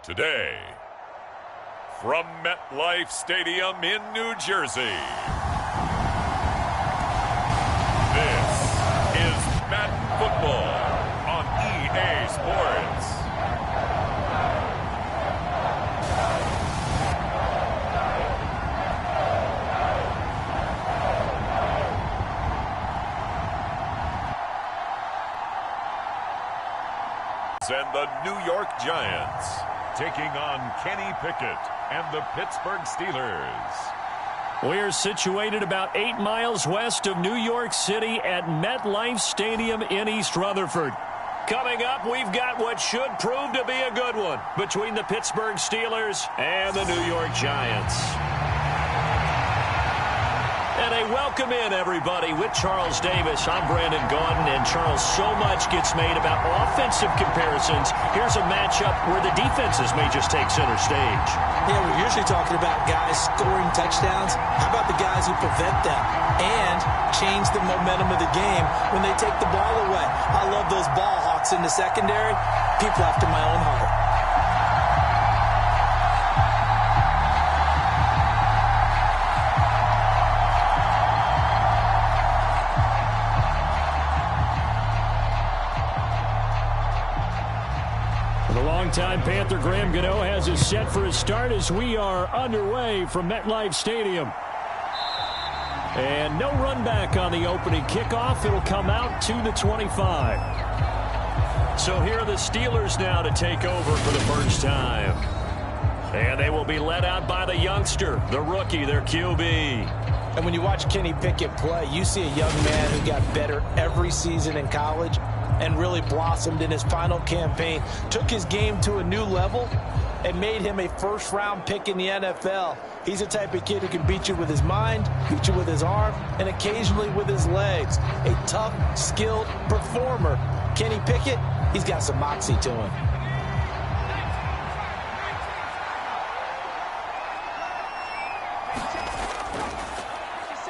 Today, from MetLife Stadium in New Jersey, this is Madden Football on EA Sports. And the New York Giants taking on Kenny Pickett and the Pittsburgh Steelers. We're situated about 8 miles west of New York City at MetLife Stadium in East Rutherford. Coming up, we've got what should prove to be a good one between the Pittsburgh Steelers and the New York Giants. And a welcome in, everybody, with Charles Davis. I'm Brandon Gaudin, and Charles, so much gets made about offensive comparisons. Here's a matchup where the defenses may just take center stage. Yeah, we're usually talking about guys scoring touchdowns. How about the guys who prevent them and change the momentum of the game when they take the ball away? I love those ball hawks in the secondary. People after my own heart. Time Panther Graham Gano has us set for his start as we are underway from MetLife Stadium. And no run back on the opening kickoff. It'll come out to the 25. So here are the Steelers now to take over for the first time. And they will be led out by the youngster, the rookie, their QB. And when you watch Kenny Pickett play, you see a young man who got better every season in college and really blossomed in his final campaign, took his game to a new level, and made him a first-round pick in the NFL. He's the type of kid who can beat you with his mind, beat you with his arm, and occasionally with his legs. A tough, skilled performer. Kenny Pickett, he's got some moxie to him.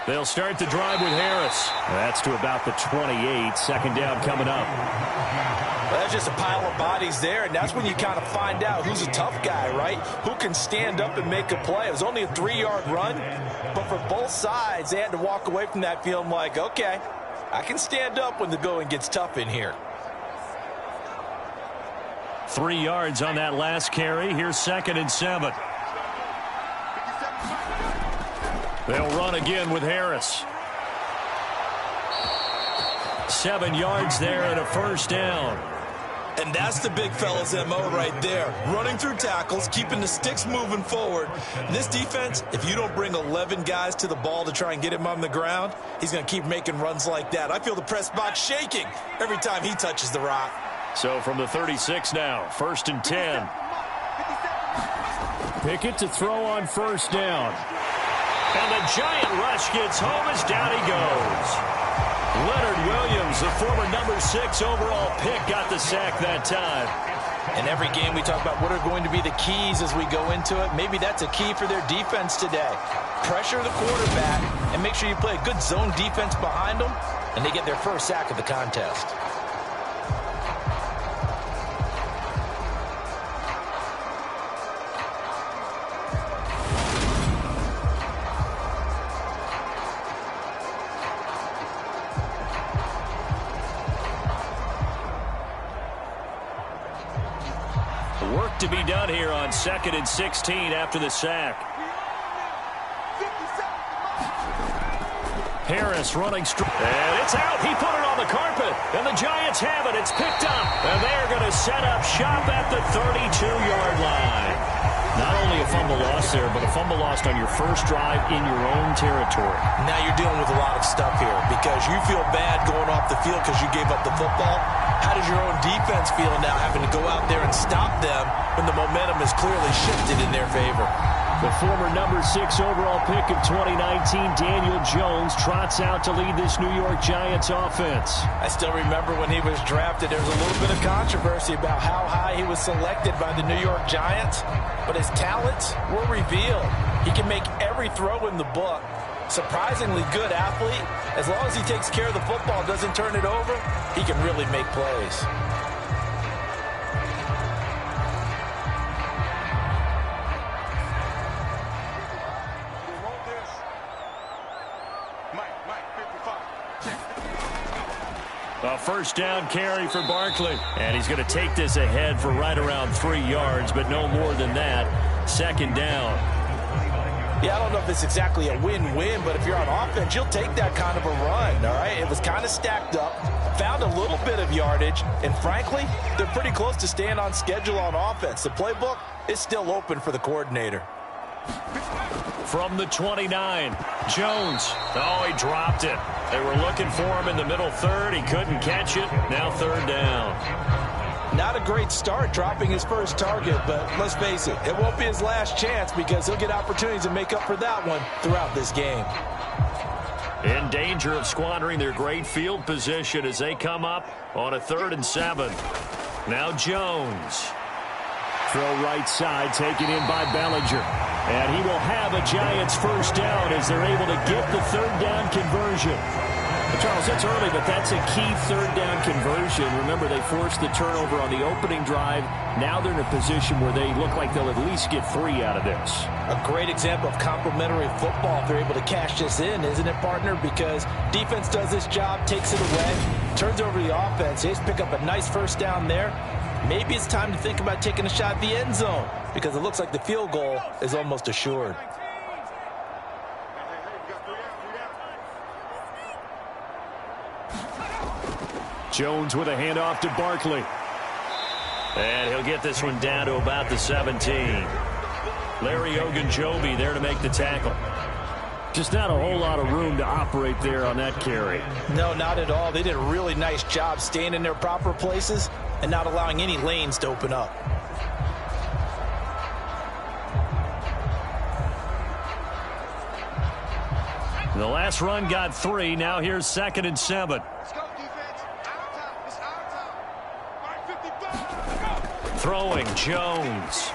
They'll start the drive with Harris. That's to about the 28. Second down coming up. Well, that's just a pile of bodies there, and that's when you kind of find out who's a tough guy, right? Who can stand up and make a play. It was only a 3-yard run, but for both sides, they had to walk away from that feeling like, okay, I can stand up when the going gets tough in here. 3 yards on that last carry. Here's 2nd and 7. They'll run again with Harris. 7 yards there and a first down. And that's the big fella's MO right there. Running through tackles, keeping the sticks moving forward. This defense, if you don't bring 11 guys to the ball to try and get him on the ground, he's going to keep making runs like that. I feel the press box shaking every time he touches the rock. So from the 36 now, 1st and 10. Pickett to throw on first down. And the giant rush gets home as down he goes. Leonard Williams, the former number 6 overall pick, got the sack that time. In every game we talk about what are going to be the keys as we go into it. Maybe that's a key for their defense today. Pressure the quarterback and make sure you play a good zone defense behind them, and they get their first sack of the contest. Work to be done here on 2nd and 16 after the sack. Harris running straight. And it's out. He put it on the carpet. And the Giants have it. It's picked up. And they're going to set up shop at the 32-yard line. Not only a fumble loss there, but a fumble lost on your first drive in your own territory. Now you're dealing with a lot of stuff here because you feel bad going off the field because you gave up the football. How does your own defense feel now having to go out there and stop them when the momentum is clearly shifted in their favor? The former number 6 overall pick of 2019, Daniel Jones, trots out to lead this New York Giants offense. I still remember when he was drafted, there was a little bit of controversy about how high he was selected by the New York Giants, but his talents were revealed. He can make every throw in the book. Surprisingly good athlete. As long as he takes care of the football, doesn't turn it over, he can really make plays. first down carry for Barkley. And he's going to take this ahead for right around 3 yards, but no more than that. Second down. Yeah, I don't know if it's exactly a win-win, but if you're on offense, you'll take that kind of a run, all right? It was kind of stacked up, found a little bit of yardage, and frankly, they're pretty close to staying on schedule on offense. The playbook is still open for the coordinator. From the 29, Jones. Oh, he dropped it. They were looking for him in the middle third. He couldn't catch it. Now third down. Not a great start dropping his first target, but let's face it, it won't be his last chance because he'll get opportunities to make up for that one throughout this game. In danger of squandering their great field position as they come up on a 3rd and 7. Now Jones. Throw right side, taken in by Bellinger. And he will have a Giants first down as they're able to get the 3rd down conversion. Charles, that's early, but that's a key 3rd down conversion. Remember, they forced the turnover on the opening drive. Now they're in a position where they look like they'll at least get 3 out of this. A great example of complementary football if they're able to cash this in, isn't it, partner? Because defense does this job, takes it away, turns over the offense. They just pick up a nice first down there. Maybe it's time to think about taking a shot at the end zone because it looks like the field goal is almost assured. Jones with a handoff to Barkley. And he'll get this one down to about the 17. Larry Ogunjobi there to make the tackle. Just not a whole lot of room to operate there on that carry. No, not at all. They did a really nice job staying in their proper places and not allowing any lanes to open up. The last run got 3. Now here's 2nd and 7. Throwing Jones.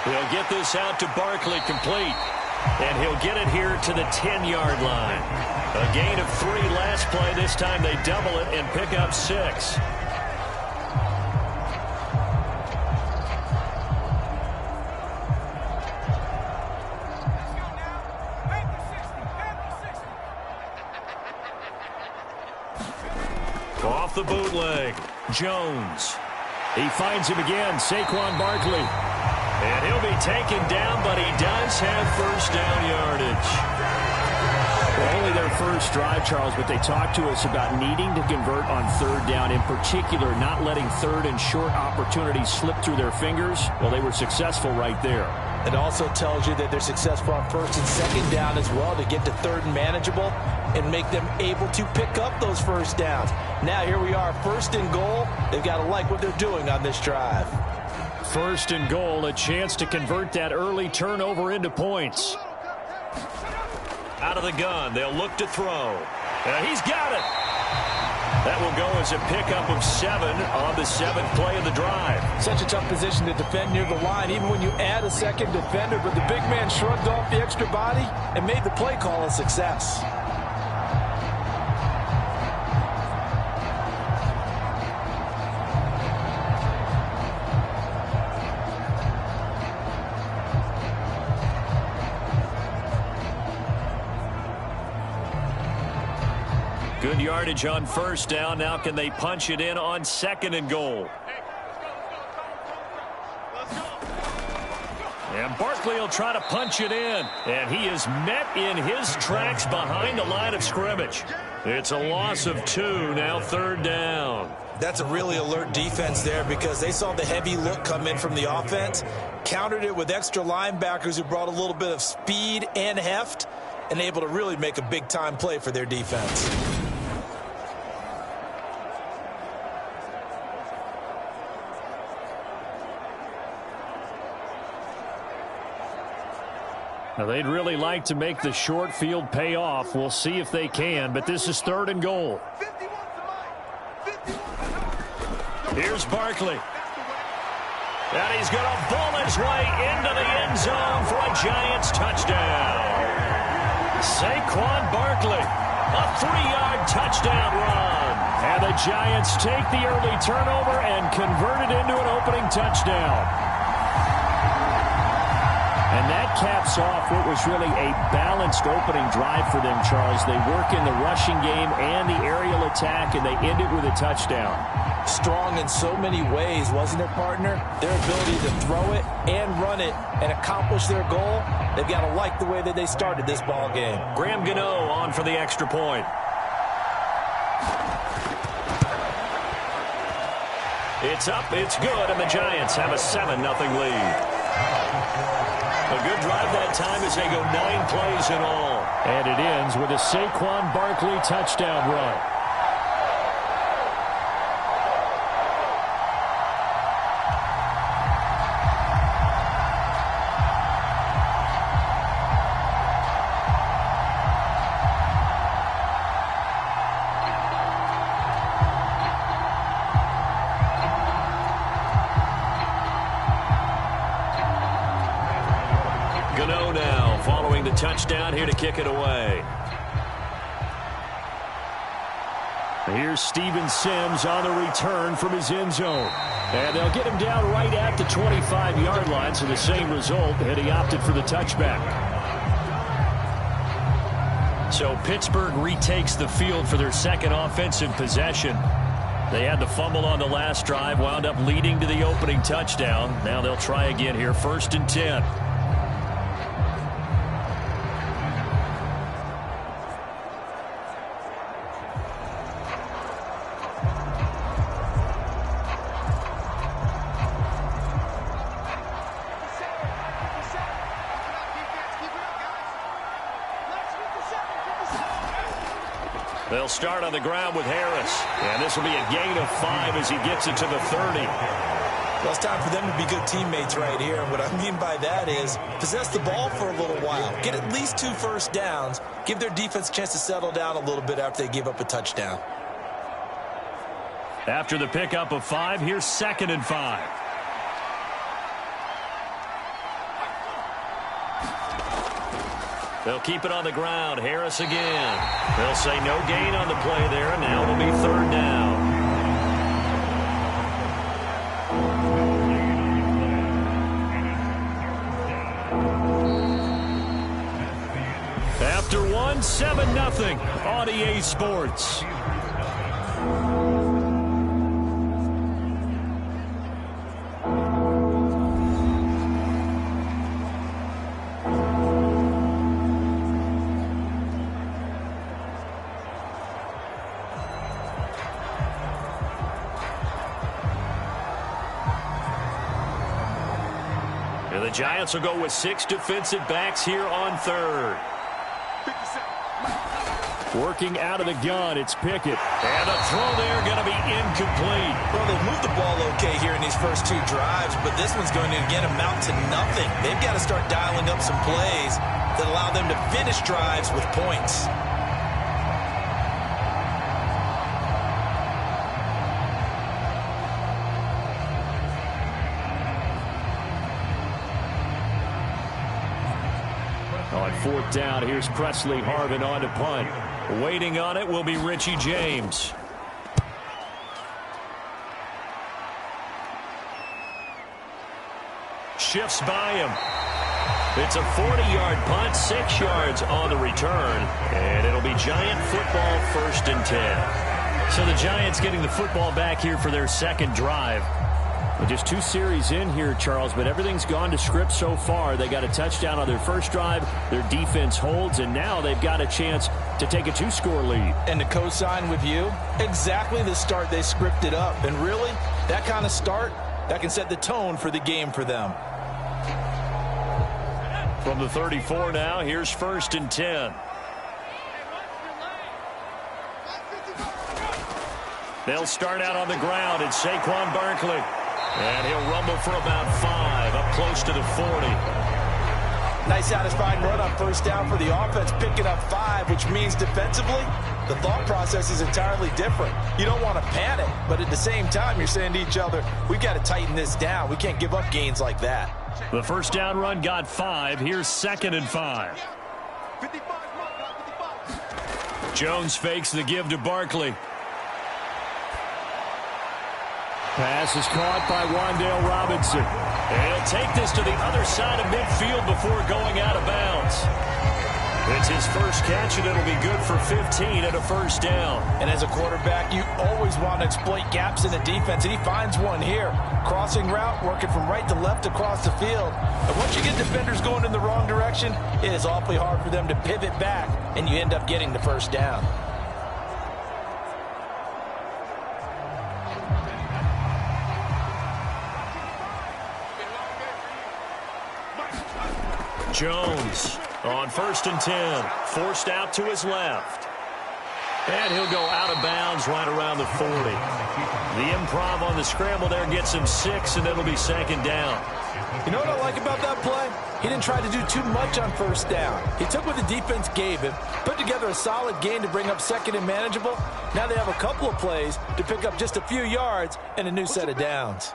He'll get this out to Barkley complete. And he'll get it here to the 10-yard line. A gain of 3 last play. This time they double it and pick up 6. Off the bootleg. Jones. He finds him again, Saquon Barkley. And he'll be taken down, but he does have first down yardage. Well, only their first drive, Charles, but they talked to us about needing to convert on 3rd down, in particular not letting 3rd and short opportunities slip through their fingers. Well, they were successful right there. It also tells you that they're successful on 1st and 2nd down as well to get to 3rd and manageable and make them able to pick up those first downs. Now here we are, 1st and goal. They've got to like what they're doing on this drive. 1st and goal, a chance to convert that early turnover into points. Out of the gun, they'll look to throw. He's got it. That will go as a pickup of 7 on the 7th play of the drive. Such a tough position to defend near the line, even when you add a second defender, but the big man shrugged off the extra body and made the play call a success. Good yardage on 1st down. Now can they punch it in on 2nd and goal? And Barkley will try to punch it in. And he is met in his tracks behind the line of scrimmage. It's a loss of 2, now 3rd down. That's a really alert defense there because they saw the heavy look come in from the offense, countered it with extra linebackers who brought a little bit of speed and heft, and able to really make a big-time play for their defense. Now, they'd really like to make the short field pay off. We'll see if they can, but this is 3rd and goal. Here's Barkley. And he's going to bull his way into the end zone for a Giants touchdown. Saquon Barkley, a 3-yard touchdown run. And the Giants take the early turnover and convert it into an opening touchdown. And that caps off what was really a balanced opening drive for them, Charles. They work in the rushing game and the aerial attack, and they end it with a touchdown. Strong in so many ways, wasn't it, partner? Their ability to throw it and run it and accomplish their goal, they've got to like the way that they started this ball game. Graham Gano on for the extra point. It's up, it's good, and the Giants have a 7-0 lead. A good drive that time as they go 9 plays in all. And it ends with a Saquon Barkley touchdown run. Gano now following the touchdown here to kick it away. Here's Steven Sims on the return from his end zone. And they'll get him down right at the 25-yard line, so the same result, and he opted for the touchback. So Pittsburgh retakes the field for their second offensive possession. They had the fumble on the last drive, wound up leading to the opening touchdown. Now they'll try again here, 1st and 10. They'll start on the ground with Harris. And this will be a gain of 5 as he gets it to the 30. Well, it's time for them to be good teammates right here. And what I mean by that is possess the ball for a little while. Get at least 2 first downs. Give their defense a chance to settle down a little bit after they give up a touchdown. After the pickup of 5, here's 2nd and 5. They'll keep it on the ground. Harris again. They'll say no gain on the play there, and now it'll be 3rd down. After 1, 7-0 on EA Sports. The Giants will go with 6 defensive backs here on 3rd. Working out of the gun, it's Pickett. And a throw there going to be incomplete. Well, they've moved the ball okay here in these first 2 drives, but this one's going to, again, amount to nothing. They've got to start dialing up some plays that allow them to finish drives with points. On 4th down, here's Presley Harvin on to punt. Waiting on it will be Richie James. Shifts by him. It's a 40-yard punt, 6 yards on the return, and it'll be Giant football, 1st and 10. So the Giants getting the football back here for their 2nd drive. Well, just 2 series in here, Charles, but everything's gone to script so far. They got a touchdown on their first drive. Their defense holds, and now they've got a chance to take a 2-score lead. And to co-sign with you, exactly the start they scripted up. And really, that kind of start, that can set the tone for the game for them. From the 34 now, here's 1st and 10. They'll start out on the ground. It's Saquon Barkley. And he'll rumble for about 5, up close to the 40. Nice satisfying run on 1st down for the offense, picking up 5, which means defensively, the thought process is entirely different. You don't want to panic, but at the same time, you're saying to each other, we've got to tighten this down. We can't give up gains like that. The 1st down run got 5. Here's 2nd and 5. Jones fakes the give to Barkley. Pass is caught by Wan'Dale Robinson. And he'll take this to the other side of midfield before going out of bounds. It's his first catch, and it'll be good for 15 and a first down. And as a quarterback, you always want to exploit gaps in the defense, and he finds one here. Crossing route, working from right to left across the field. And once you get defenders going in the wrong direction, it is awfully hard for them to pivot back, and you end up getting the first down. Jones on 1st and 10, forced out to his left. And he'll go out of bounds right around the 40. The improv on the scramble there gets him 6, and it'll be 2nd down. You know what I like about that play? He didn't try to do too much on 1st down. He took what the defense gave him, put together a solid gain to bring up 2nd and manageable. Now they have a couple of plays to pick up just a few yards and a new set of downs.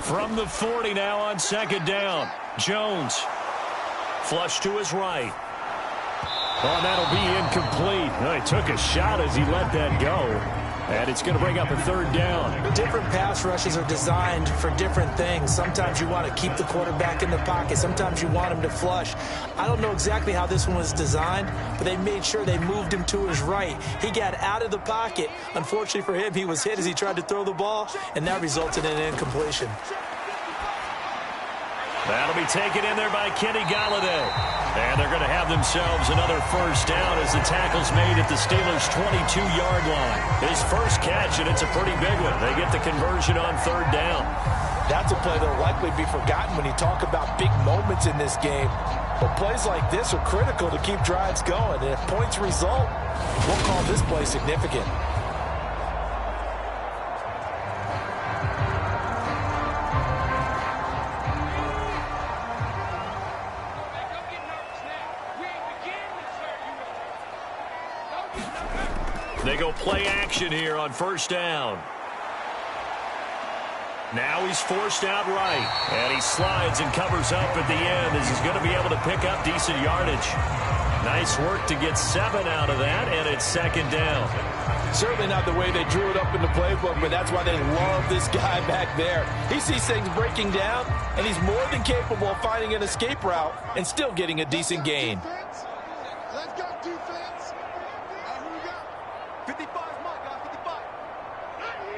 From the 40 now on 2nd down. Jones. Flush to his right. Oh, that'll be incomplete. Well, he took a shot as he let that go. And it's going to bring up a 3rd down. Different pass rushes are designed for different things. Sometimes you want to keep the quarterback in the pocket. Sometimes you want him to flush. I don't know exactly how this one was designed, but they made sure they moved him to his right. He got out of the pocket. Unfortunately for him, he was hit as he tried to throw the ball, and that resulted in an incompletion. That'll be taken in there by Kenny Golladay. And they're going to have themselves another first down as the tackle's made at the Steelers' 22-yard line. His first catch, and it's a pretty big one. They get the conversion on 3rd down. That's a play that'll likely be forgotten when you talk about big moments in this game. But plays like this are critical to keep drives going. And if points result, we'll call this play significant. They go play action here on 1st down. Now he's forced out right. And he slides and covers up at the end as he's going to be able to pick up decent yardage. Nice work to get 7 out of that, and it's 2nd down. Certainly not the way they drew it up in the playbook, but that's why they love this guy back there. He sees things breaking down, and he's more than capable of finding an escape route and still getting a decent gain. Let's go, defense. Who we got? 55 is mine, guys.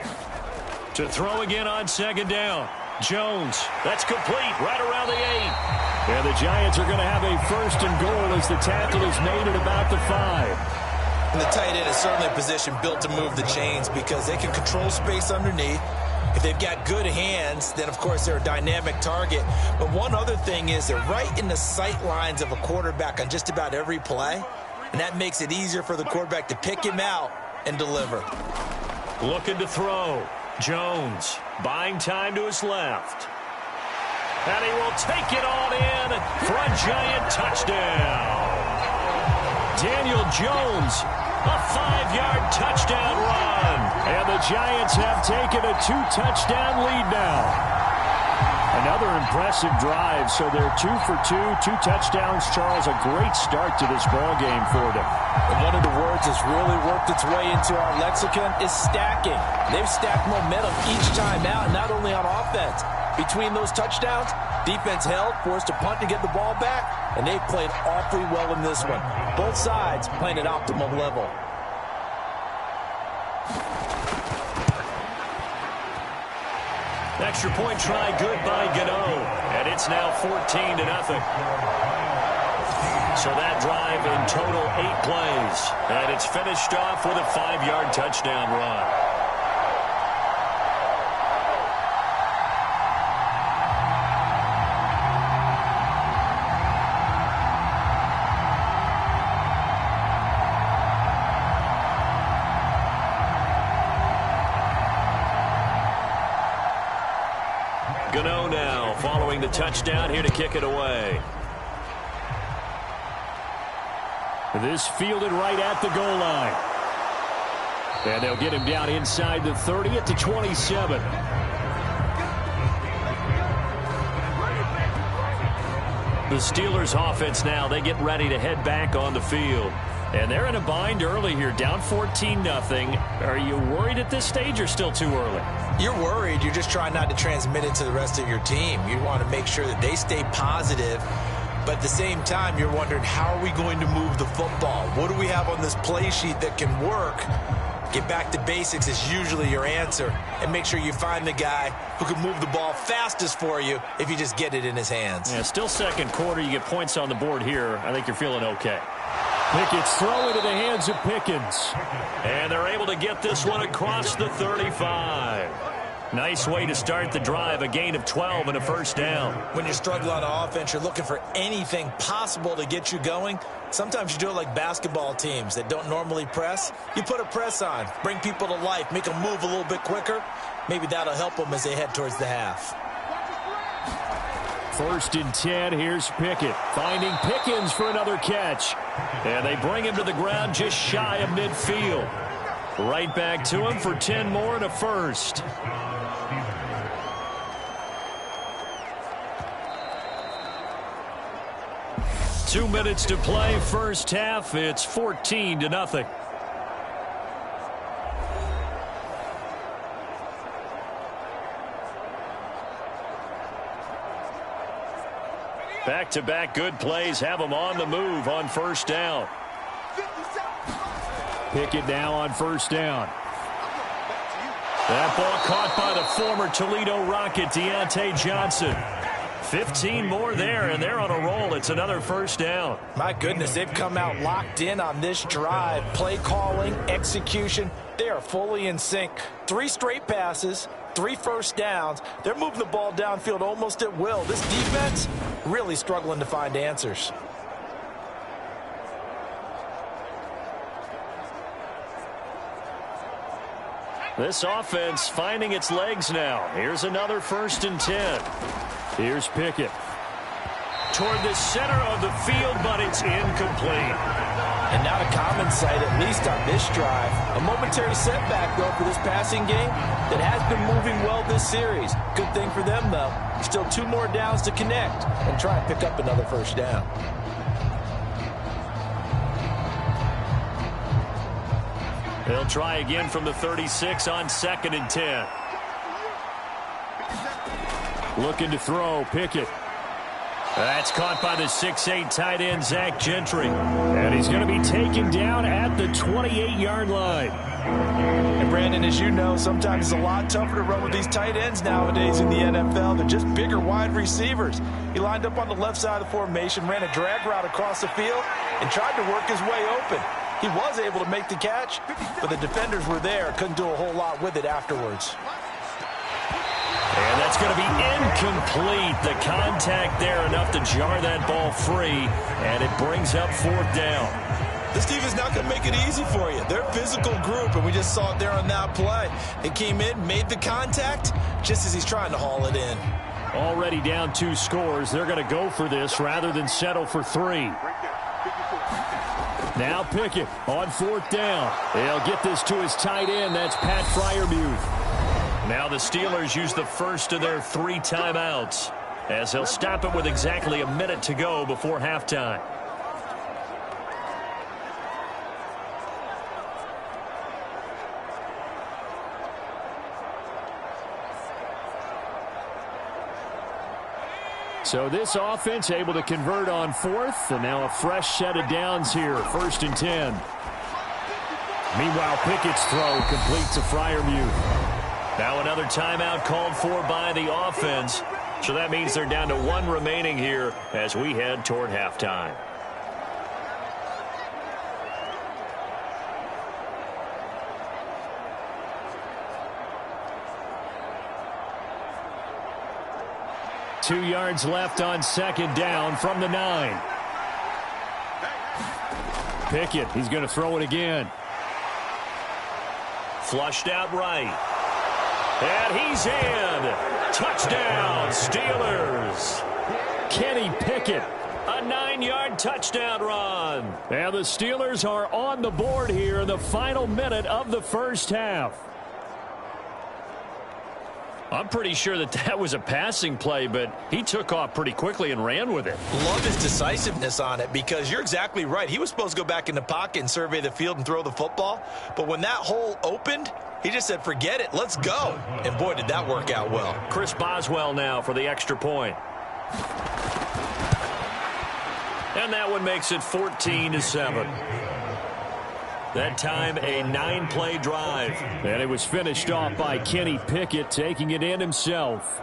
55. To throw again on 2nd down. Jones. That's complete right around the 8. And the Giants are going to have a 1st and goal as the tackle is made at about the 5. And the tight end is certainly a position built to move the chains because they can control space underneath. If they've got good hands, then, of course, they're a dynamic target. But one other thing is they're right in the sight lines of a quarterback on just about every play. And that makes it easier for the quarterback to pick him out and deliver. Looking to throw. Jones buying time to his left. And he will take it on in for a Giant touchdown. Daniel Jones, a 5-yard touchdown run. And the Giants have taken a 2-touchdown lead now. Another impressive drive, so they're 2 for 2, 2 touchdowns. Charles, a great start to this ball game for them. And one of the words that's really worked its way into our lexicon is stacking. They've stacked momentum each time out, not only on offense. Between those touchdowns, defense held, forced to punt to get the ball back, and they've played awfully well in this one. Both sides playing at optimum level. Extra point try good by Gano, and it's now 14-0. So that drive in total 8 plays, and it's finished off with a 5-yard touchdown run. Gano now following the touchdown here to kick it away. This fielded right at the goal line. And they'll get him down inside the 30 at the 27. The Steelers offense now, they get ready to head back on the field. And they're in a bind early here, down 14-0. Are you worried at this stage or still too early? You're worried. You're just trying not to transmit it to the rest of your team. You want to make sure that they stay positive. But at the same time, you're wondering, how are we going to move the football? What do we have on this play sheet that can work? Get back to basics is usually your answer. And make sure you find the guy who can move the ball fastest for you if you just get it in his hands. Yeah, still second quarter. You get points on the board here. I think you're feeling okay. Pickett's throw into the hands of Pickens. And they're able to get this one across the 35. Nice way to start the drive, a gain of 12 and a first down. When you struggle on offense, you're looking for anything possible to get you going. Sometimes you do it like basketball teams that don't normally press. You put a press on, bring people to life, make them move a little bit quicker. Maybe that'll help them as they head towards the half. 1st and 10, here's Pickett. Finding Pickens for another catch. And they bring him to the ground just shy of midfield. Right back to him for 10 more and a first. Two minutes to play, first half. It's 14-0. Back-to-back good plays have them on the move on first down. Pickett now on first down. That ball caught by the former Toledo Rocket, Deontay Johnson. 15 more there, and they're on a roll. It's another first down. My goodness, they've come out locked in on this drive. Play calling, execution, they are fully in sync. 3 straight passes, 3 first downs. They're moving the ball downfield almost at will. This defense really struggling to find answers. This offense finding its legs now. Here's another 1st and 10. Here's Pickett. Toward the center of the field, but it's incomplete. And not a common sight, at least on this drive. A momentary setback, though, for this passing game that has been moving well this series. Good thing for them, though. Still 2 more downs to connect and try and pick up another first down. They'll try again from the 36 on 2nd and 10. Looking to throw, Pickett. That's caught by the 6'8" tight end, Zach Gentry. And he's going to be taken down at the 28-yard line. And Brandon, as you know, sometimes it's a lot tougher to run with these tight ends nowadays in the NFL. They're just bigger wide receivers. He lined up on the left side of the formation, ran a drag route across the field, and tried to work his way open. He was able to make the catch, but the defenders were there. Couldn't do a whole lot with it afterwards. And that's going to be incomplete. The contact there enough to jar that ball free, and it brings up 4th down. This team is not going to make it easy for you. They're a physical group, and we just saw it there on that play. They came in, made the contact, just as he's trying to haul it in. Already down 2 scores. They're going to go for this rather than settle for 3. Now Pickett on 4th down. They'll get this to his tight end. That's Pat Freiermuth. Now the Steelers use the first of their 3 timeouts as they'll stop it with exactly a minute to go before halftime. So this offense able to convert on 4th, and now a fresh set of downs here, 1st and 10. Meanwhile, Pickett's throw complete to Freiermuth. Now another timeout called for by the offense. So that means they're down to 1 remaining here as we head toward halftime. Two yards left on 2nd down from the 9. Pickett, he's going to throw it again. Flushed out right. And he's in. Touchdown, Steelers. Kenny Pickett, a 9-yard touchdown run. And the Steelers are on the board here in the final minute of the first half. I'm pretty sure that was a passing play, but he took off pretty quickly and ran with it. Love his decisiveness on it because you're exactly right. He was supposed to go back in the pocket and survey the field and throw the football. But when that hole opened, he just said, forget it, let's go. And boy, did that work out well. Chris Boswell now for the extra point. And that one makes it 14-7. That time, a 9-play drive. And it was finished off by Kenny Pickett, taking it in himself.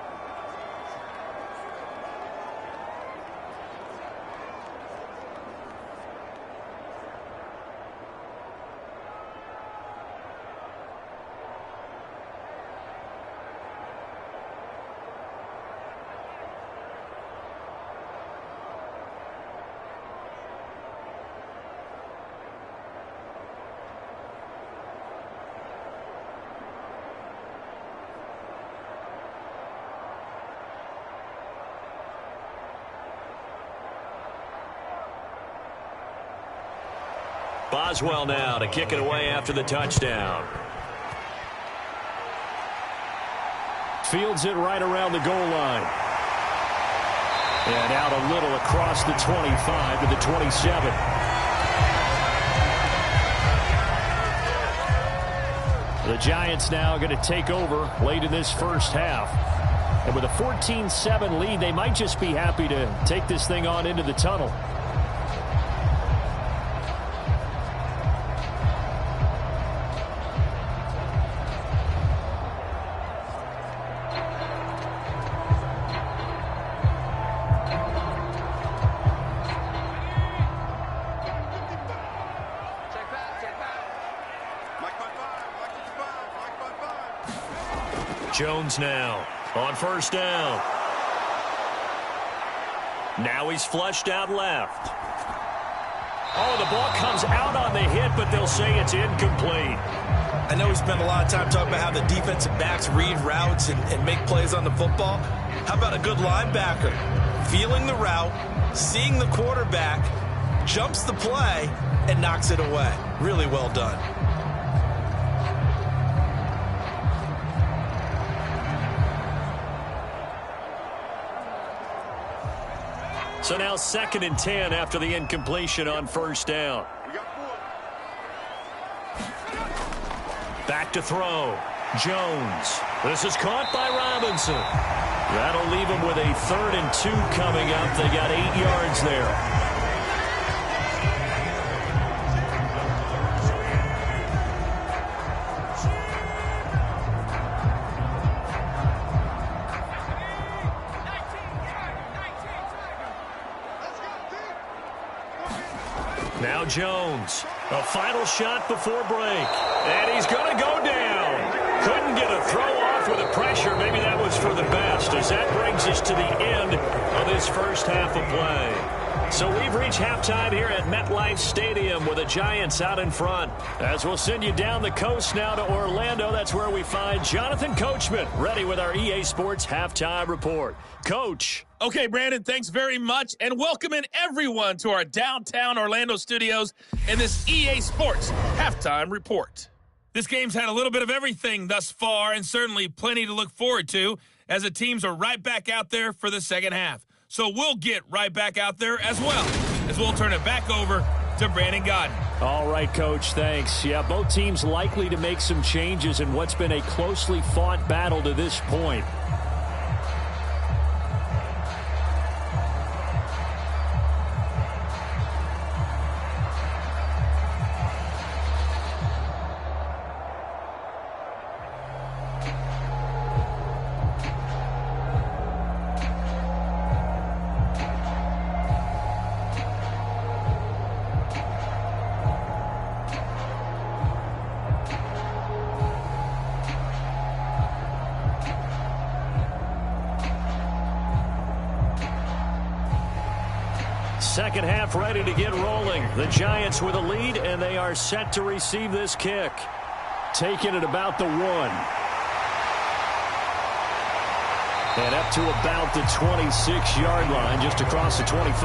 Boswell now to kick it away after the touchdown. Fields it right around the goal line. And out a little across the 25 to the 27. The Giants now going to take over late in this first half. And with a 14-7 lead, they might just be happy to take this thing on into the tunnel. Jones now on first down. Now he's flushed out left. Oh, the ball comes out on the hit, but they'll say it's incomplete. I know we spent a lot of time talking about how the defensive backs read routes and make plays on the football. How about a good linebacker? Feeling the route, seeing the quarterback, jumps the play, and knocks it away. Really well done. So now 2nd and 10 after the incompletion on first down. Back to throw. Jones. This is caught by Robinson. That'll leave him with a 3rd and 2 coming up. They got 8 yards there. Now Jones, a final shot before break. And he's going to go down. Couldn't get a throw off with the pressure. Maybe that was for the best, as that brings us to the end of this first half of play. So we've reached halftime here at MetLife Stadium with the Giants out in front. As we'll send you down the coast now to Orlando, that's where we find Jonathan Coachman ready with our EA Sports Halftime Report. Coach. Okay, Brandon, thanks very much, and welcoming everyone to our downtown Orlando studios in this EA Sports Halftime Report. This game's had a little bit of everything thus far, and certainly plenty to look forward to, as the teams are right back out there for the second half. So we'll get right back out there as well, as we'll turn it back over to Brandon Godden. All right, Coach, thanks. Yeah, both teams likely to make some changes in what's been a closely fought battle to this point. Second half ready to get rolling. The Giants with a lead, and they are set to receive this kick. Taking it about the 1. And up to about the 26-yard line, just across the 25.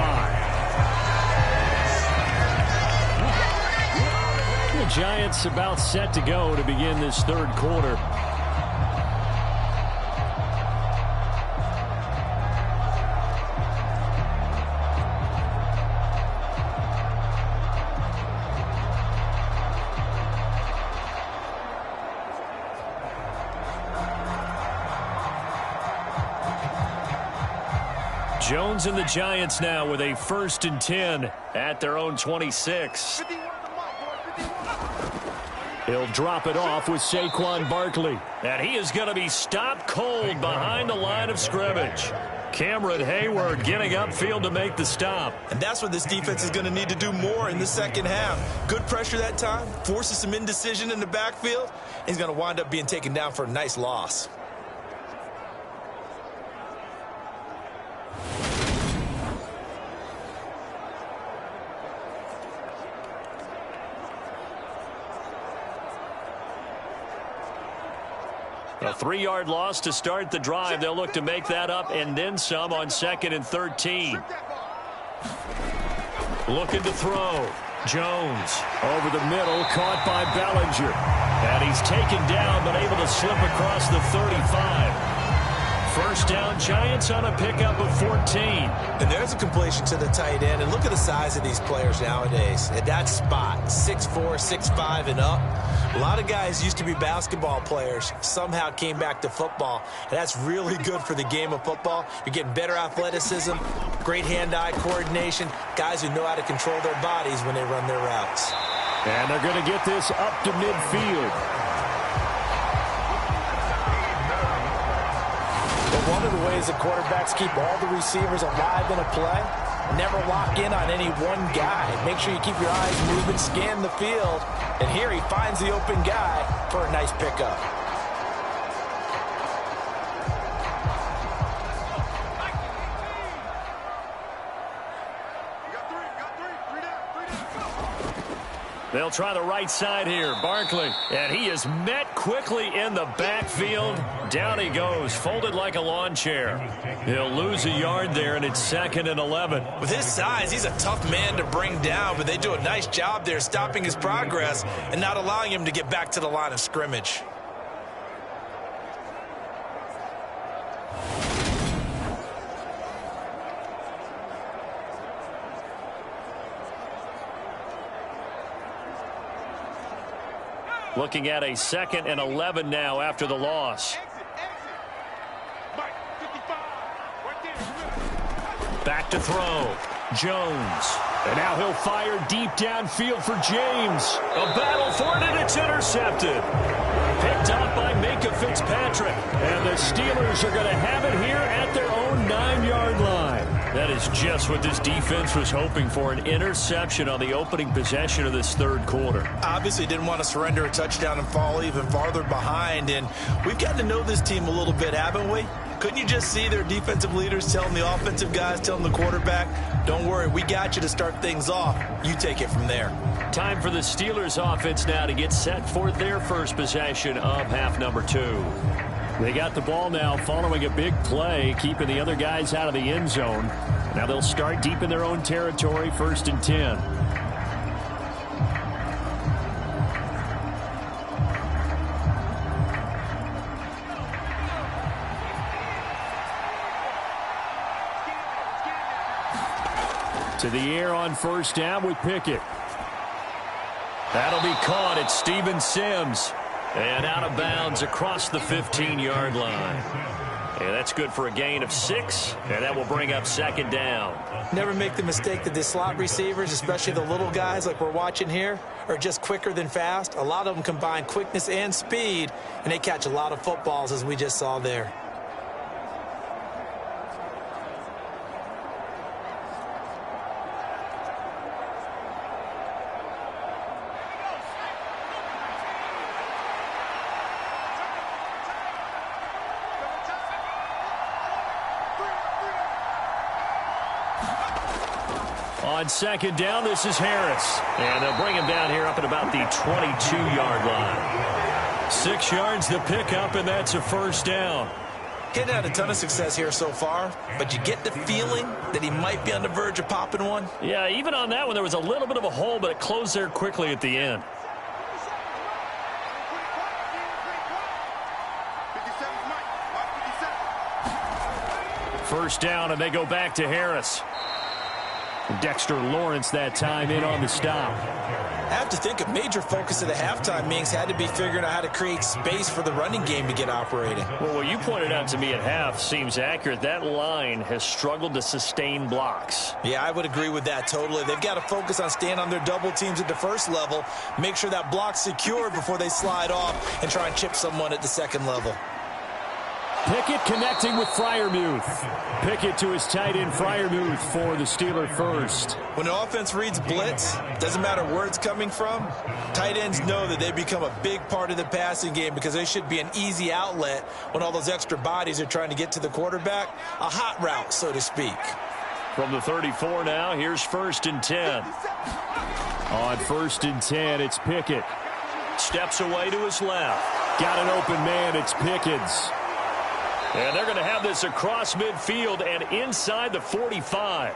The Giants about set to go to begin this third quarter. Jones and the Giants now with a 1st and 10 at their own 26. He'll drop it off with Saquon Barkley. And he is going to be stopped cold behind the line of scrimmage. Cameron Hayward getting upfield to make the stop. And that's what this defense is going to need to do more in the second half. Good pressure that time, forces some indecision in the backfield. He's going to wind up being taken down for a nice loss. A 3-yard loss to start the drive. They'll look to make that up and then some on 2nd and 13. Looking to throw. Jones over the middle, caught by Bellinger. And he's taken down, but able to slip across the 35. First down, Giants on a pickup of 14. And there's a completion to the tight end. And look at the size of these players nowadays. At that spot, 6'4", 6'5", and up. A lot of guys used to be basketball players, somehow came back to football. And that's really good for the game of football. You're getting better athleticism, great hand-eye coordination, guys who know how to control their bodies when they run their routes. And they're going to get this up to midfield. But one of the ways that quarterbacks keep all the receivers alive in a play, never lock in on any one guy. Make sure you keep your eyes moving, scan the field. And here he finds the open guy for a nice pickup. They'll try the right side here. Barkley. And he is met quickly in the backfield. Down he goes, folded like a lawn chair. He'll lose a yard there, and it's 2nd and 11. With his size, he's a tough man to bring down, but they do a nice job there stopping his progress and not allowing him to get back to the line of scrimmage. Looking at a 2nd and 11 now after the loss. Back to throw. Jones. And now he'll fire deep downfield for James. A battle for it, and it's intercepted. Picked up by Minkah Fitzpatrick. And the Steelers are going to have it here at their own 9-yard line. That is just what this defense was hoping for, an interception on the opening possession of this 3rd quarter. Obviously didn't want to surrender a touchdown and fall even farther behind. And we've gotten to know this team a little bit, haven't we? Couldn't you just see their defensive leaders telling the offensive guys, telling the quarterback, don't worry, we got you to start things off. You take it from there. Time for the Steelers offense now to get set for their first possession of half number 2. They got the ball now following a big play, keeping the other guys out of the end zone. Now they'll start deep in their own territory, 1st and 10. To the air on 1st down with Pickett. That'll be caught at Steven Sims. And out of bounds across the 15-yard line. And that's good for a gain of 6, and that will bring up 2nd down. Never make the mistake that the slot receivers, especially the little guys like we're watching here, are just quicker than fast. A lot of them combine quickness and speed, and they catch a lot of footballs, as we just saw there. On 2nd down, this is Harris. And they'll bring him down here up at about the 22-yard line. 6 yards the pickup, and that's a 1st down. Hadn't had a ton of success here so far, but you get the feeling that he might be on the verge of popping one. Yeah, even on that one, there was a little bit of a hole, but it closed there quickly at the end. First down, and they go back to Harris. Dexter Lawrence that time in on the stop. I have to think a major focus of the halftime, Minks, had to be figuring out how to create space for the running game to get operating. Well, what you pointed out to me at half seems accurate. That line has struggled to sustain blocks. Yeah, I would agree with that totally. They've got to focus on staying on their double teams at the first level, make sure that block's secured before they slide off and try and chip someone at the second level. Pickett connecting with Freiermuth. Pickett to his tight end Freiermuth for the Steeler first. When an offense reads blitz, doesn't matter where it's coming from, tight ends know that they become a big part of the passing game because they should be an easy outlet when all those extra bodies are trying to get to the quarterback. A hot route, so to speak. From the 34 now, here's 1st and 10. On 1st and 10, it's Pickett. Steps away to his left. Got an open man, it's Pickens. And they're going to have this across midfield and inside the 45.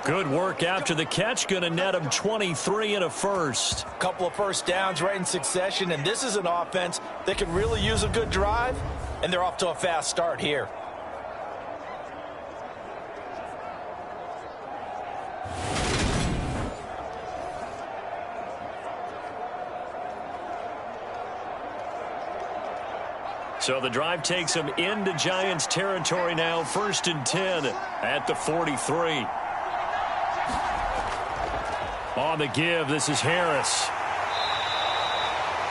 Good work after the catch. Going to net him 23 and a first. Couple of first downs right in succession, and this is an offense that can really use a good drive, and they're off to a fast start here. So the drive takes them into Giants territory now. 1st and 10 at the 43. On the give, this is Harris.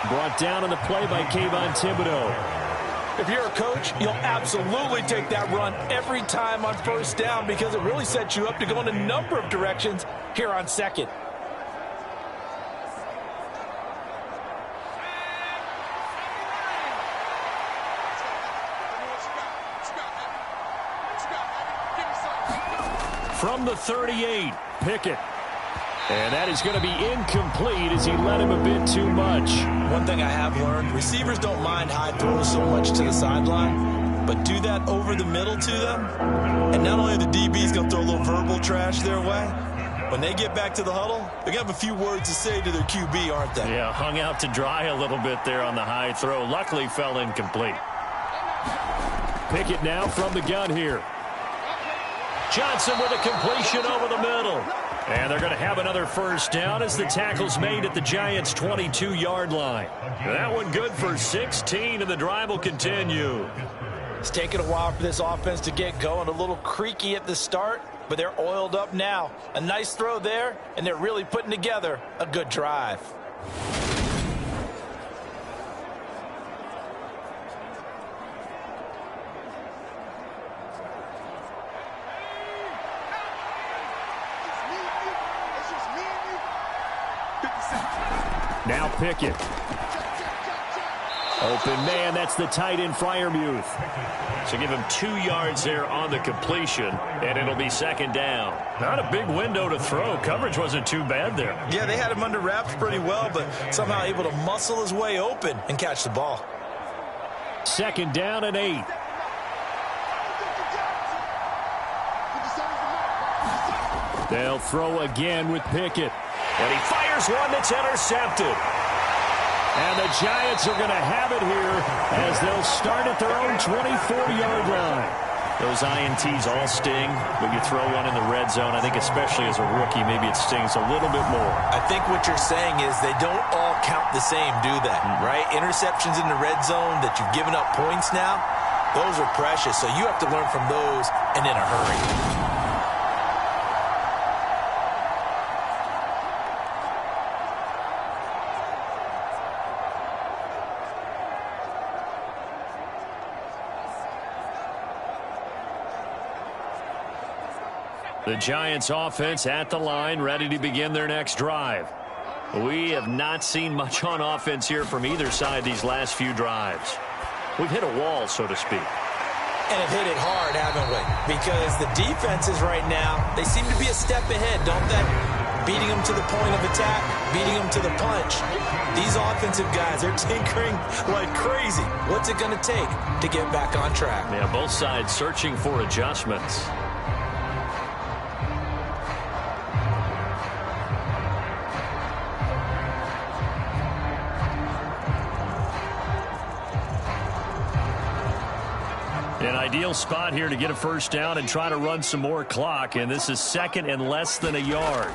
Brought down on the play by Kayvon Thibodeaux. If you're a coach, you'll absolutely take that run every time on first down because it really sets you up to go in a number of directions here on second. From the 38, Pickett. And that is going to be incomplete as he led him a bit too much. One thing I have learned, receivers don't mind high throws so much to the sideline, but do that over the middle to them, and not only are the DBs going to throw a little verbal trash their way, when they get back to the huddle, they're going to have a few words to say to their QB, aren't they? Yeah, hung out to dry a little bit there on the high throw. Luckily fell incomplete. Pickett now from the gun here. Johnson with a completion over the middle. And they're going to have another first down as the tackle's made at the Giants' 22-yard line. That one good for 16, and the drive will continue. It's taken a while for this offense to get going. A little creaky at the start, but they're oiled up now. A nice throw there, and they're really putting together a good drive. Now Pickett. Open man, that's the tight end Freiermuth. So give him 2 yards there on the completion, and it'll be second down. Not a big window to throw. Coverage wasn't too bad there. Yeah, they had him under wraps pretty well, but somehow able to muscle his way open and catch the ball. 2nd down and 8. They'll throw again with Pickett. And he fires one that's intercepted. And the Giants are going to have it here as they'll start at their own 24-yard line. Those INTs all sting, but you throw one in the red zone. I think especially as a rookie, maybe it stings a little bit more. I think what you're saying is they don't all count the same, do they? Right? Interceptions in the red zone that you've given up points now, those are precious. So you have to learn from those and in a hurry. The Giants offense at the line, ready to begin their next drive. We have not seen much on offense here from either side these last few drives. We've hit a wall, so to speak. And have hit it hard, haven't we? Because the defenses right now, they seem to be a step ahead, don't they? Beating them to the point of attack, beating them to the punch. These offensive guys are tinkering like crazy. What's it going to take to get back on track? Yeah, both sides searching for adjustments. An ideal spot here to get a first down and try to run some more clock, and this is second and less than a yard.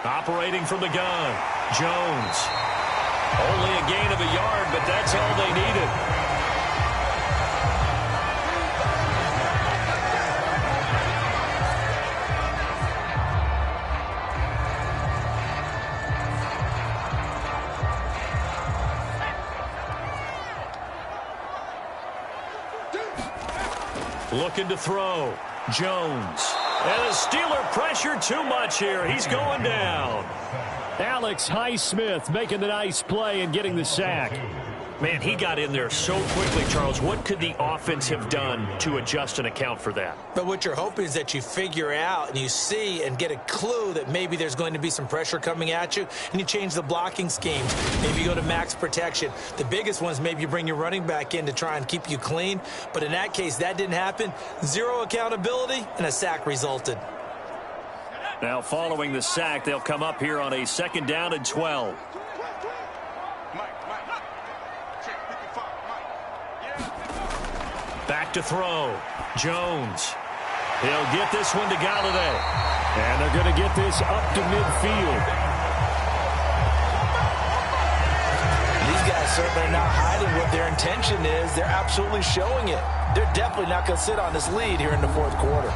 Operating from the gun, Jones. Only a gain of a yard, but that's all they needed. Looking to throw. Jones. And the Steeler pressure too much here. He's going down. Alex Highsmith making the nice play and getting the sack. Man, he got in there so quickly, Charles. What could the offense have done to adjust and account for that? But what you're hoping is that you figure out and you see and get a clue that maybe there's going to be some pressure coming at you, and you change the blocking schemes. Maybe you go to max protection. The biggest one is maybe you bring your running back in to try and keep you clean. But in that case, that didn't happen. Zero accountability, and a sack resulted. Now, following the sack, they'll come up here on a 2nd down and 12. Back to throw. Jones. He'll get this one to Galladay. And they're going to get this up to midfield. These guys certainly are not hiding what their intention is. They're absolutely showing it. They're definitely not going to sit on this lead here in the 4th quarter.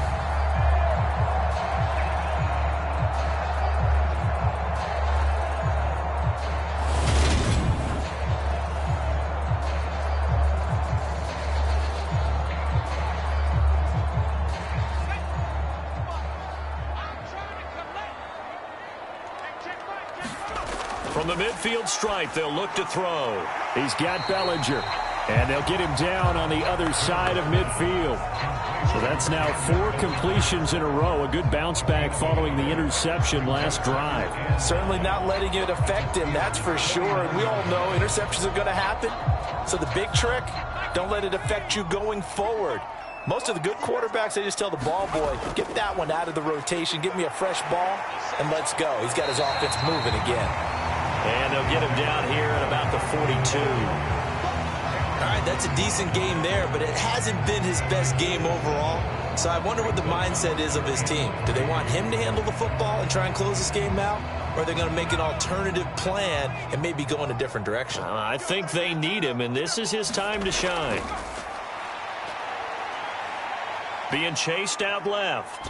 From the midfield stripe, they'll look to throw. He's got Bellinger. And they'll get him down on the other side of midfield. So that's now 4 completions in a row. A good bounce back following the interception last drive. Certainly not letting it affect him, that's for sure. And we all know interceptions are going to happen. So the big trick, don't let it affect you going forward. Most of the good quarterbacks, they just tell the ball boy, get that one out of the rotation, give me a fresh ball, and let's go. He's got his offense moving again. And they'll get him down here at about the 42. All right, that's a decent game there, but it hasn't been his best game overall. So I wonder what the mindset is of his team. Do they want him to handle the football and try and close this game out? Or are they going to make an alternative plan and maybe go in a different direction? I think they need him, and this is his time to shine. Being chased out left.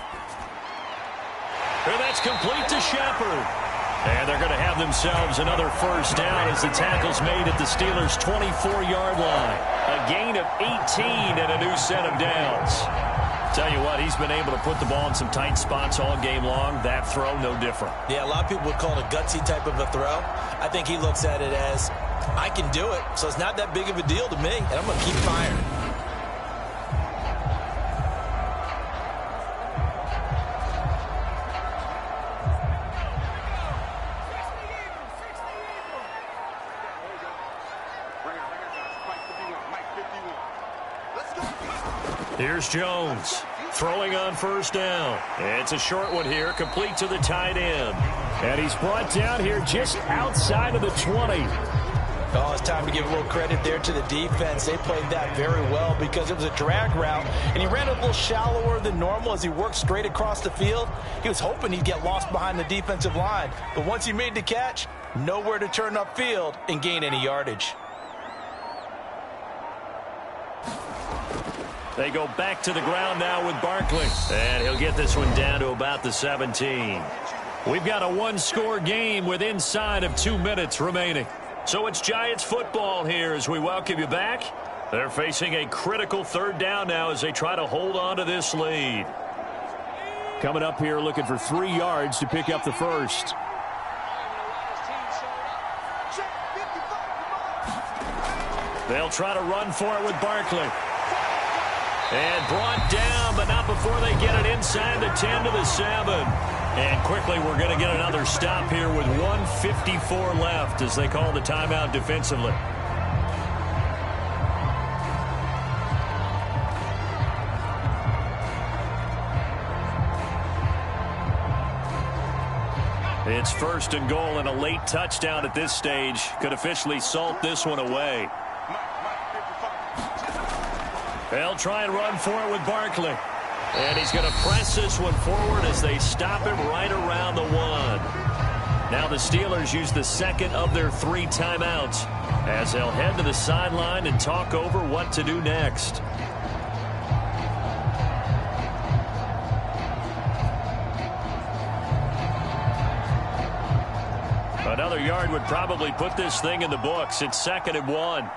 And that's complete to Shepard. And they're going to have themselves another first down as the tackle's made at the Steelers' 24-yard line. A gain of 18 and a new set of downs. Tell you what, he's been able to put the ball in some tight spots all game long. That throw, no different. Yeah, a lot of people would call it a gutsy type of a throw. I think he looks at it as, I can do it, so it's not that big of a deal to me, and I'm going to keep firing. Here's Jones, throwing on first down. It's a short one here, complete to the tight end. And he's brought down here just outside of the 20. Oh, it's time to give a little credit there to the defense. They played that very well because it was a drag route, and he ran a little shallower than normal as he worked straight across the field. He was hoping he'd get lost behind the defensive line, but once he made the catch, nowhere to turn upfield and gain any yardage. They go back to the ground now with Barkley. And he'll get this one down to about the 17. We've got a one-score game with inside of 2 minutes remaining. So it's Giants football here as we welcome you back. They're facing a critical 3rd down now as they try to hold on to this lead. Coming up here looking for 3 yards to pick up the first. They'll try to run for it with Barkley. And brought down, but not before they get it inside the 10 to the 7. And quickly we're going to get another stop here with 1:54 left as they call the timeout defensively. It's 1st and goal, and a late touchdown at this stage could officially salt this one away. They'll try and run for it with Barkley. And he's going to press this one forward as they stop him right around the 1. Now the Steelers use the second of their 3 timeouts as they'll head to the sideline and talk over what to do next. Another yard would probably put this thing in the books. It's 2nd and 1.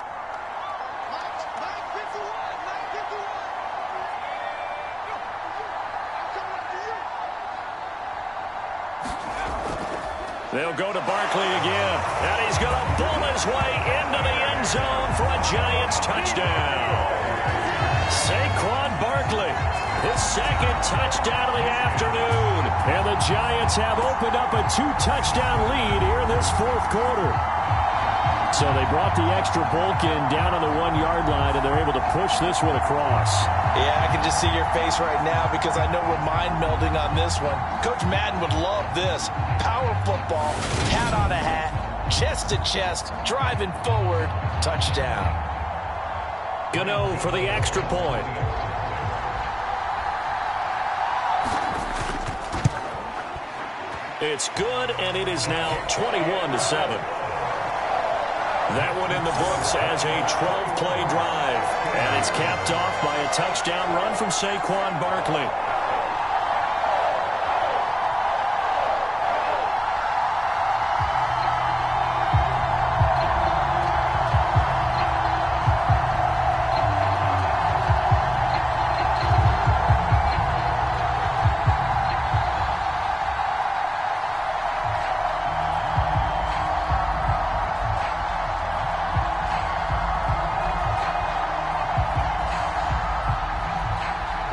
They'll go to Barkley again, and he's going to bull his way into the end zone for a Giants touchdown. Saquon Barkley, his 2nd touchdown of the afternoon. And the Giants have opened up a 2-touchdown lead here in this 4th quarter. So they brought the extra bulk in down on the 1-yard line, and they're able to push this one across. Yeah, I can just see your face right now because I know we're mind melding on this one. Coach Madden would love this. Power football, hat on a hat, chest to chest, driving forward, touchdown. Gano for the extra point. It's good, and it is now 21-7. That one in the books as a 12-play drive. And it's capped off by a touchdown run from Saquon Barkley.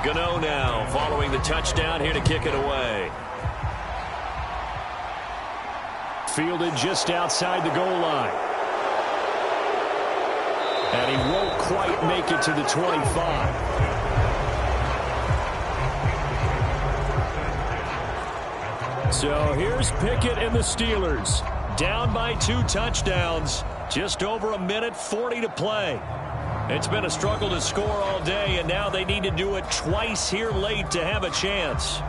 Gano now following the touchdown here to kick it away. Fielded just outside the goal line. And he won't quite make it to the 25. So here's Pickett and the Steelers. Down by 2 touchdowns. Just over 1:40 to play. It's been a struggle to score all day, and now they need to do it twice here late to have a chance.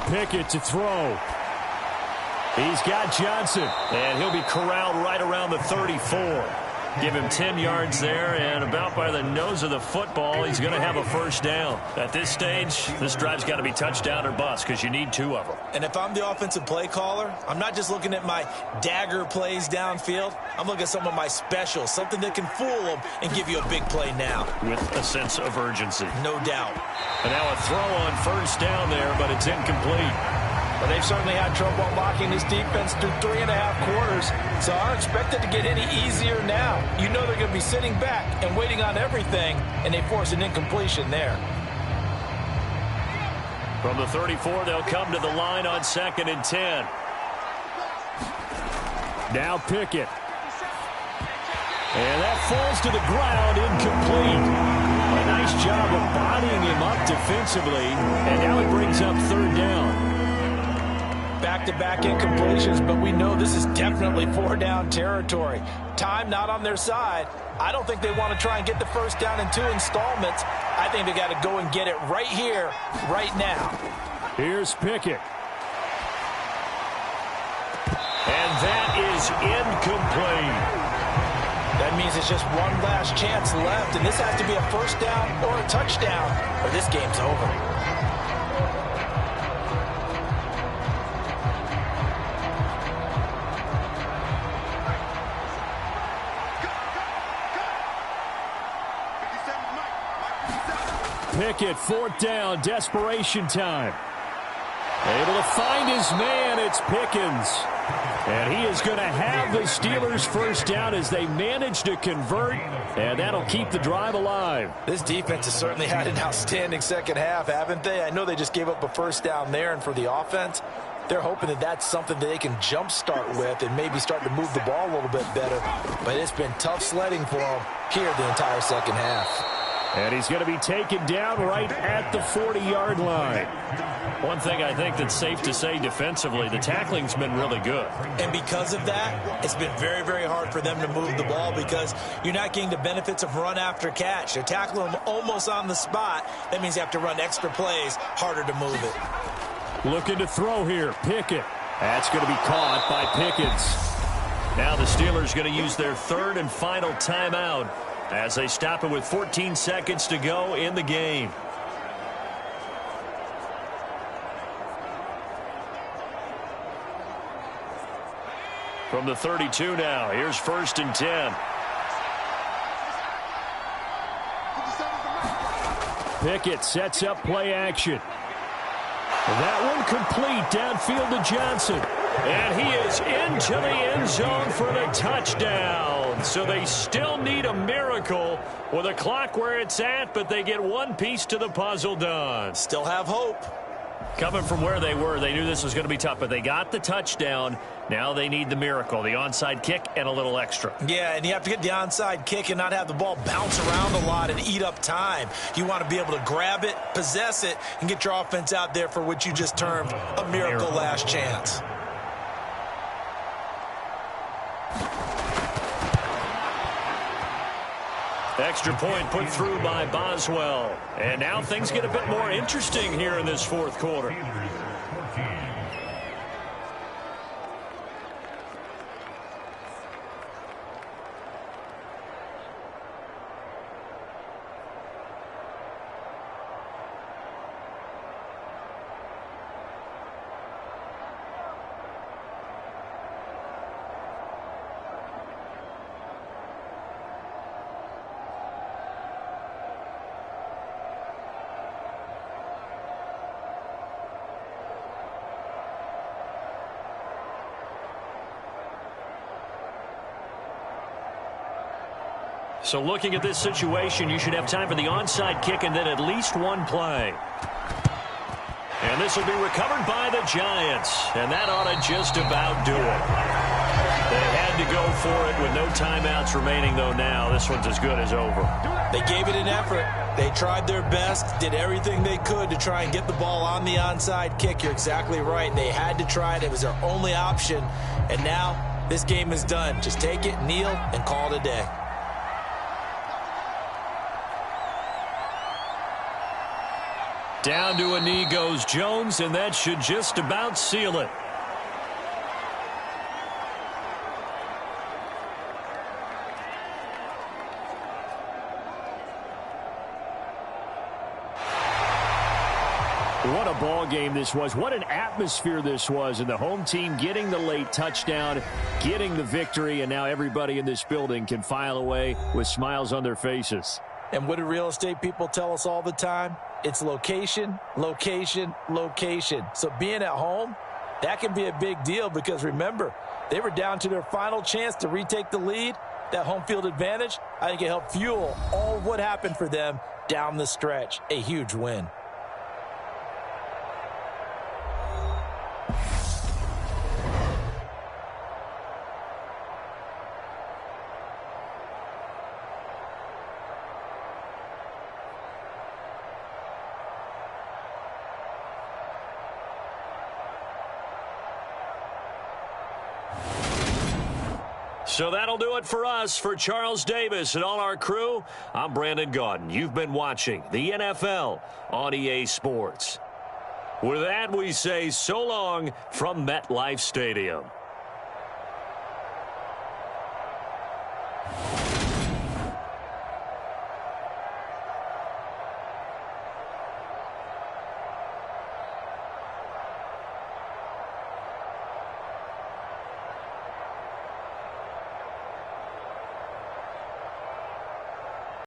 Pickett to throw. He's got Johnson, and he'll be corralled right around the 34. Give him 10 yards there, and about by the nose of the football, he's going to have a first down. At this stage, this drive's got to be touchdown or bust because you need 2 of them. And if I'm the offensive play caller, I'm not just looking at my dagger plays downfield. I'm looking at some of my specials, something that can fool them and give you a big play now. With a sense of urgency. No doubt. And now a throw on first down there, but it's incomplete. Well, they've certainly had trouble unlocking this defense through 3.5 quarters, so I don't expect it to get any easier now. You know they're going to be sitting back and waiting on everything, and they force an incompletion there. From the 34, they'll come to the line on 2nd and 10. Now Pickett. And that falls to the ground, incomplete. A nice job of bodying him up defensively, and now he brings up 3rd down. Back-to-back incompletions, but we know this is definitely 4-down territory. Time not on their side. I don't think they want to try and get the first down in 2 installments. I think they got to go and get it right here, right now. Here's Pickett. And that is incomplete. That means it's just one last chance left, and this has to be a first down or a touchdown, or this game's over. Pickett, 4th down, desperation time. Able to find his man, it's Pickens. And he is going to have the Steelers' first down as they manage to convert, and that'll keep the drive alive. This defense has certainly had an outstanding second half, haven't they? I know they just gave up a first down there, and for the offense, they're hoping that that's something that they can jumpstart with and maybe start to move the ball a little bit better. But it's been tough sledding for them here the entire second half. And he's going to be taken down right at the 40-yard line. One thing I think that's safe to say defensively, the tackling's been really good. And because of that, it's been very, very hard for them to move the ball because you're not getting the benefits of run after catch. They're tackling them almost on the spot. That means you have to run extra plays, harder to move it. Looking to throw here, Pickett. That's going to be caught by Pickens. Now the Steelers going to use their third and final timeout as they stop it with 14 seconds to go in the game. From the 32 now, here's 1st and 10. Pickett sets up play action. That one complete downfield to Johnson. And he is into the end zone for the touchdown. So they still need a miracle with the clock where it's at, but they get one piece to the puzzle done. Still have hope. Coming from where they were, they knew this was going to be tough, but they got the touchdown. Now they need the miracle, the onside kick and a little extra. Yeah, and you have to get the onside kick and not have the ball bounce around a lot and eat up time. You want to be able to grab it, possess it, and get your offense out there for what you just termed a miracle last chance. Extra point put through by Boswell. And now things get a bit more interesting here in this fourth quarter. So looking at this situation, you should have time for the onside kick and then at least one play. And this will be recovered by the Giants. And that ought to just about do it. They had to go for it with no timeouts remaining, though, now. This one's as good as over. They gave it an effort. They tried their best, did everything they could to try and get the ball on the onside kick. You're exactly right. They had to try it. It was their only option. And now this game is done. Just take it, kneel, and call it a day. Down to a knee goes Jones, and that should just about seal it. What a ball game this was. What an atmosphere this was. And the home team getting the late touchdown, getting the victory, and now everybody in this building can file away with smiles on their faces. And what do real estate people tell us all the time? It's location, location, location. So being at home, that can be a big deal because, remember, they were down to their final chance to retake the lead. That home field advantage, I think it helped fuel all of what happened for them down the stretch. A huge win. So that'll do it for us. For Charles Davis and all our crew, I'm Brandon Gaudin. You've been watching the NFL on EA Sports. With that, we say so long from MetLife Stadium.